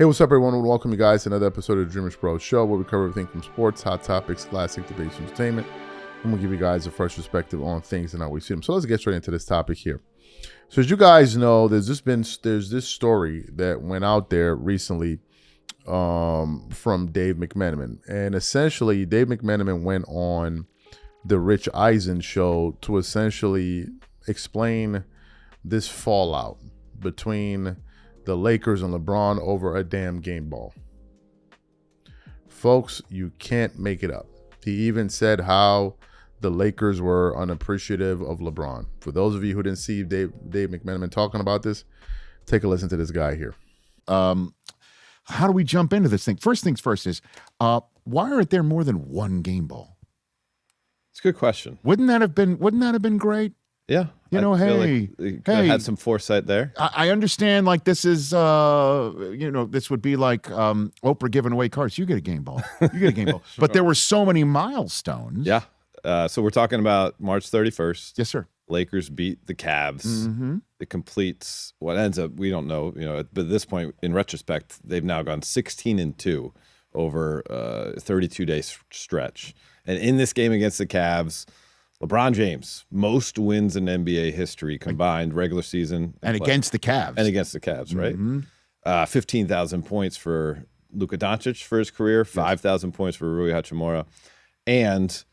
Hey, what's up, everyone? We welcome you guys to another episode of the DREAMERSPRO show, where we cover everything from sports, hot topics, classic debates, entertainment, and we'll give you guys a fresh perspective on things and how we see them. So let's get straight into this topic here. So as you guys know, there's this story that went out there recently from Dave McMenamin, and essentially Dave McMenamin went on the Rich Eisen show to essentially explain this fallout between the Lakers and LeBron over a damn game ball. Folks, you can't make it up. He even said how the Lakers were unappreciative of LeBron. For those of you who didn't see Dave McMenamin talking about this, take a listen to this guy here. How do we jump into this thing? First things first is, why aren't there more than one game ball? It's a good question. Wouldn't that have been great? Yeah. You know, hey, could have had some foresight there. I understand, like, this is, this would be like Oprah giving away cars. You get a game ball. You get a game ball. But there were so many milestones. Yeah. So we're talking about March 31st. Yes, sir. Lakers beat the Cavs. Mm-hmm. It completes what ends up, we don't know, but at this point, in retrospect, they've now gone 16-2 over a 32-day stretch. And in this game against the Cavs, LeBron James, most wins in NBA history combined, regular season. And against the Cavs. And against the Cavs, right? Mm-hmm. 15,000 points for Luka Doncic for his career, 5,000 points for Rui Hachimura. And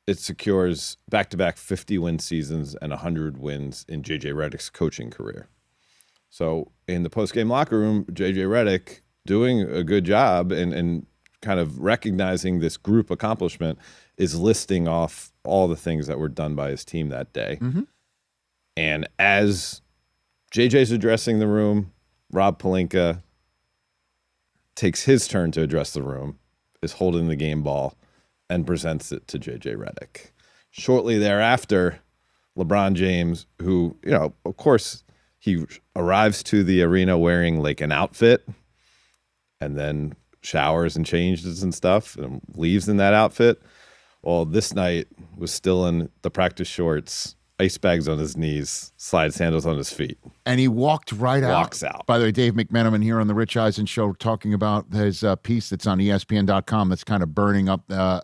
it secures back-to-back 50-win seasons and 100 wins in J.J. Redick's coaching career. So in the post-game locker room, J.J. Redick doing a good job and kind of recognizing this group accomplishment is listing off all the things that were done by his team that day. Mm-hmm. And as JJ's addressing the room, Rob Pelinka takes his turn to address the room, is holding the game ball, and presents it to JJ Redick. Shortly thereafter, LeBron James, who, of course, he arrives to the arena wearing like an outfit and then showers and changes and stuff and leaves in that outfit. Well, this night was still in the practice shorts, ice bags on his knees, slide sandals on his feet. And he walked right out. Walks out. By the way, Dave McMenamin here on the Rich Eisen show talking about his piece that's on ESPN.com that's kind of burning up the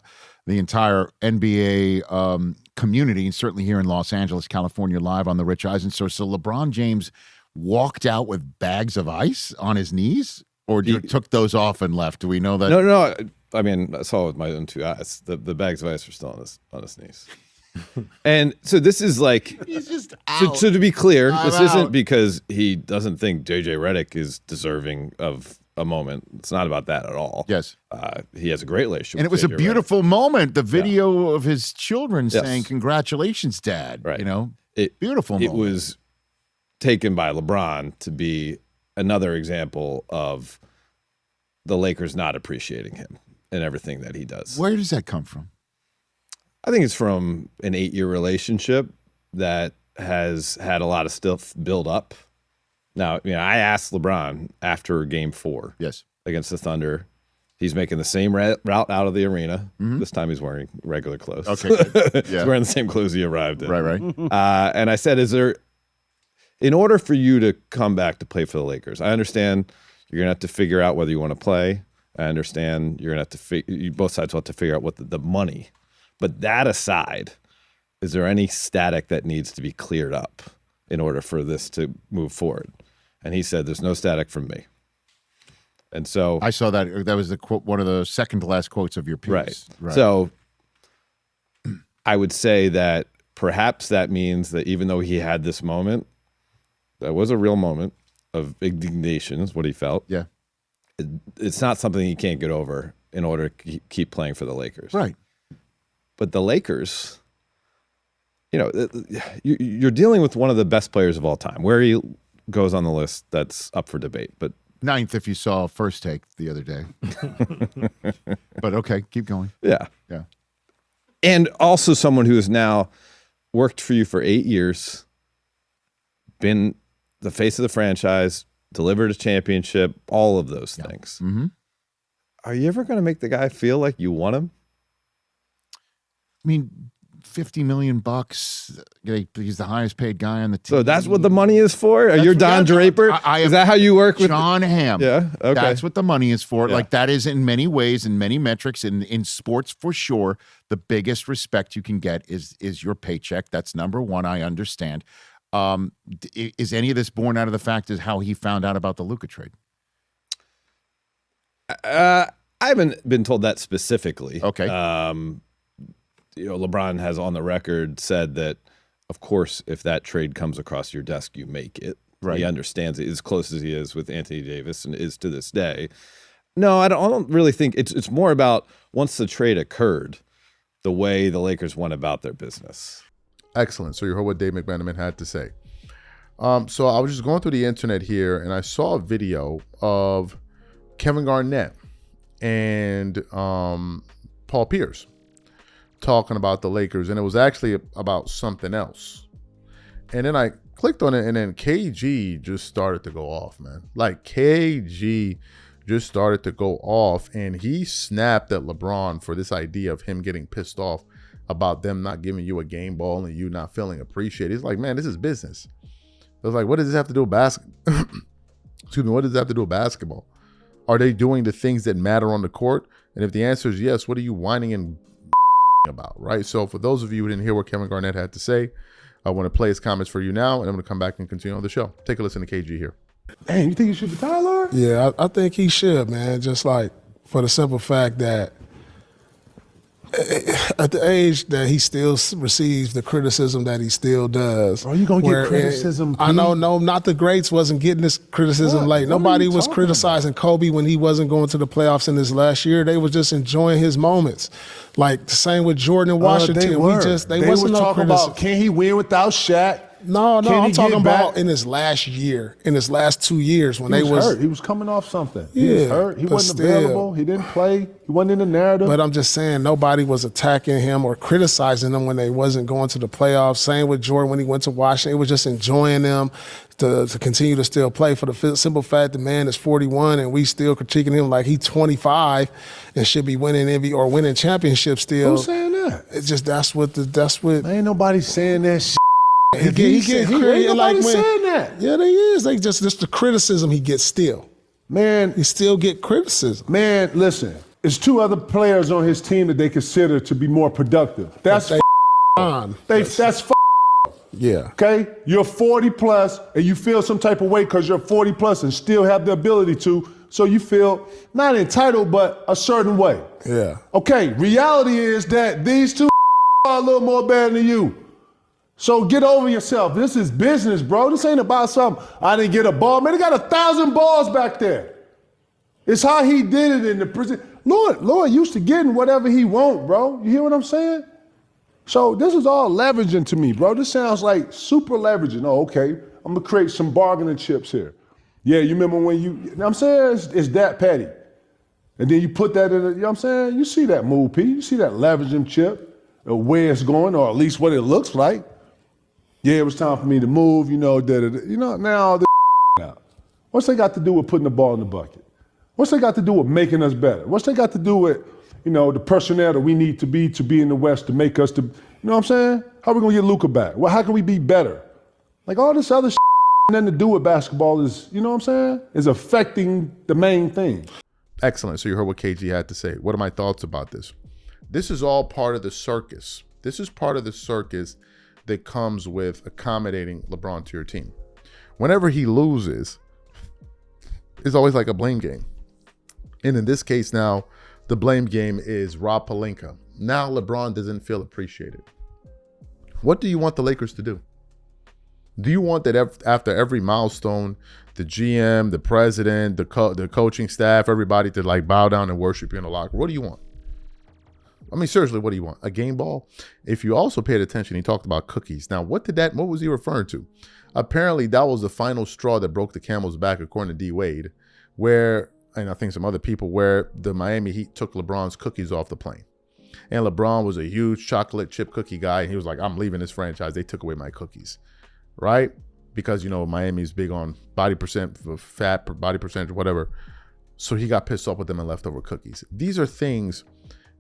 entire NBA community, and certainly here in Los Angeles, California, live on the Rich Eisen show. So LeBron James walked out with bags of ice on his knees, or took those off and left? Do we know that? No. I mean, I saw it with my own two eyes. The bags of ice were still on his knees. And so this is like, he's just out. So to be clear, this isn't out. because he doesn't think JJ Redick is deserving of a moment. It's not about that at all. Yes. He has a great relationship and it with was a JJ beautiful moment. The video of his children Yes. saying, "Congratulations, Dad." Right. Beautiful moment. It was taken by LeBron to be another example of the Lakers not appreciating him and everything that he does. Where does that come from? I think it's from an 8-year relationship that has had a lot of stuff build up. Now, I asked LeBron after Game 4 Yes. against the Thunder. He's making the same route out of the arena. Mm-hmm. This time he's wearing regular clothes. Okay, good. Yeah. He's wearing the same clothes he arrived in. Right. And I said, in order for you to come back to play for the Lakers, I understand you're going to have to figure out whether you want to play. I understand you're going to have to both sides will have to figure out what the money. But that aside, is there any static that needs to be cleared up in order for this to move forward? And he said, there's no static from me. And so I saw that. That was the quote, one of the second to last quotes of your piece. Right. So I would say that perhaps that means that even though he had this moment, that was a real moment of indignation, is what he felt. Yeah. It's not something he can't get over in order to keep playing for the Lakers. Right. But the Lakers, you're dealing with one of the best players of all time. Where he goes on the list, that's up for debate. But 9th if you saw First Take the other day. But okay, keep going. Yeah. Yeah. And also someone who has now worked for you for 8 years, been the face of the franchise, delivered a championship, all of those things. Mm-hmm. Are you ever going to make the guy feel like you want him? I mean, $50 million. He's the highest paid guy on the team. So that's what the money is for? You're Don Draper? Is that how you work with John Hamm? Yeah, okay. That's what the money is for. Yeah. Like, that is in many ways, in many metrics, in sports for sure, the biggest respect you can get is your paycheck. That's number one. I understand. Is any of this born out of the fact is how he found out about the Luka trade? I haven't been told that specifically. Okay. LeBron has on the record said that, of course, if that trade comes across your desk, you make it. Right. He understands it as close as he is with Anthony Davis and is to this day. No, I don't really think it's more about once the trade occurred, the way the Lakers went about their business. Excellent. So you heard what Dave McManaman had to say. So I was just going through the internet here, and I saw a video of Kevin Garnett and Paul Pierce talking about the Lakers, and it was actually about something else. And then I clicked on it, and then KG just started to go off, man. Like, KG just started to go off, and he snapped at LeBron for this idea of him getting pissed off about them not giving you a game ball and you not feeling appreciated. He's like, man, this is business. I was like, what does this have to do with basketball? Excuse me, what does that have to do with basketball? Are they doing the things that matter on the court? And if the answer is yes, what are you whining and about, right? So for those of you who didn't hear what Kevin Garnett had to say, I want to play his comments for you now, and I'm going to come back and continue on the show. Take a listen to KG here. Man, you think you should retire, Lord? Yeah, I think he should, man. Just like for the simple fact that at the age that he still receives the criticism that he still does. Are you gonna get criticism? I know, no, not the greats wasn't getting this criticism late. Nobody was criticizing Kobe when he wasn't going to the playoffs in his last year. They were just enjoying his moments. Like the same with Jordan and Washington. They were talking about, can he win without Shaq? No, I'm talking about in his last year, in his last 2 years when he was hurt. He was coming off something. Yeah, he was hurt. He wasn't available. He didn't play. He wasn't in the narrative. But I'm just saying nobody was attacking him or criticizing him when they wasn't going to the playoffs. Same with Jordan when he went to Washington. It was just enjoying them to continue to still play for the simple fact the man is 41 and we still critiquing him like he's 25 and should be winning MVP or winning championships still. Who's saying that? It's just that's what. Ain't nobody saying that shit. He get credit like when saying that. Yeah, they is. They just the criticism he gets still. Man, he still get criticism. Man, listen. There's two other players on his team that they consider to be more productive. That's yeah. Okay? You're 40 plus and you feel some type of way because you're 40 plus and still have the ability to, so you feel not entitled, but a certain way. Yeah. Okay, reality is that these two are a little more better than you. So get over yourself. This is business, bro. This ain't about something. I didn't get a ball. Man, they got 1,000 balls back there. It's how he did it in the prison. Lord used to getting whatever he want, bro. You hear what I'm saying? So this is all leveraging to me, bro. This sounds like super leveraging. Oh, okay. I'm going to create some bargaining chips here. Yeah, you remember when you know what I'm saying? It's that petty. And then you put that in, you know what I'm saying? You see that move, P. You see that leveraging chip, where it's going, or at least what it looks like. Yeah, it was time for me to move, now the out. What's they got to do with putting the ball in the bucket? What's they got to do with making us better? What's they got to do with, the personnel that we need to be in the West to make us you know what I'm saying? How are we going to get Luka back? Well, how can we be better? Like all this other nothing to do with basketball is, you know what I'm saying? Is affecting the main thing. Excellent. So you heard what KG had to say. What are my thoughts about this? This is all part of the circus. This is part of the circus that comes with accommodating LeBron to your team. Whenever he loses, it's always like a blame game. And in this case now, the blame game is Rob Pelinka. Now LeBron doesn't feel appreciated. What do you want the Lakers to do? Do you want that after every milestone, the GM, the president, the coaching staff, everybody to like bow down and worship you in the locker? What do you want? I mean, seriously, what do you want? A game ball? If you also paid attention, he talked about cookies. Now, what was he referring to? Apparently, that was the final straw that broke the camel's back, according to D. Wade, and I think some other people, where the Miami Heat took LeBron's cookies off the plane. And LeBron was a huge chocolate chip cookie guy, and he was like, I'm leaving this franchise. They took away my cookies, right? Because, Miami's big on body fat, body percentage, whatever. So he got pissed off with them and left over cookies. These are things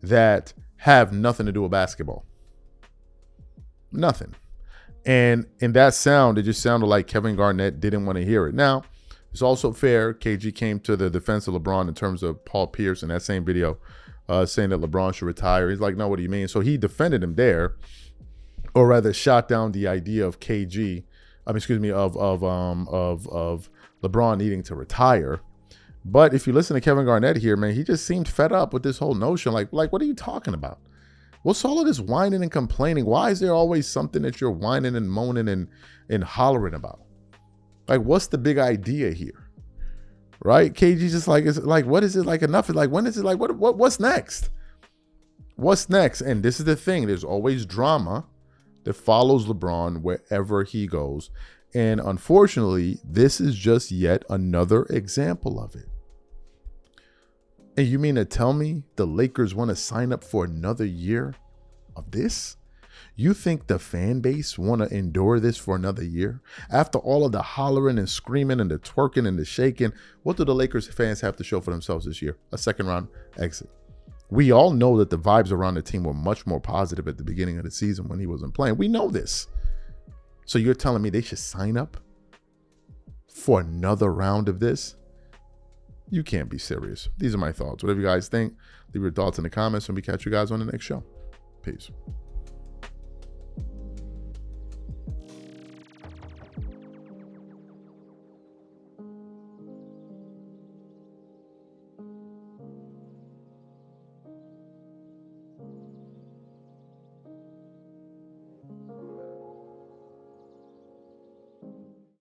that have nothing to do with basketball. Nothing. And in that sound, it just sounded like Kevin Garnett didn't want to hear it. Now, it's also fair. KG came to the defense of LeBron in terms of Paul Pierce in that same video, saying that LeBron should retire. He's like, no, what do you mean? So he defended him there, or rather shot down the idea of KG, of LeBron needing to retire. But if you listen to Kevin Garnett here, man, he just seemed fed up with this whole notion. Like, what are you talking about? What's all of this whining and complaining? Why is there always something that you're whining and moaning and hollering about? Like, what's the big idea here? Right? KG's just like, it's like, what is it like enough? Like, when is it like, what's next? What's next? And this is the thing. There's always drama that follows LeBron wherever he goes. And unfortunately, this is just yet another example of it. And you mean to tell me the Lakers want to sign up for another year of this? You think the fan base want to endure this for another year? After all of the hollering and screaming and the twerking and the shaking, what do the Lakers fans have to show for themselves this year? A second round exit. We all know that the vibes around the team were much more positive at the beginning of the season when he wasn't playing. We know this. So you're telling me they should sign up for another round of this? You can't be serious. These are my thoughts. Whatever you guys think, leave your thoughts in the comments and we catch you guys on the next show. Peace.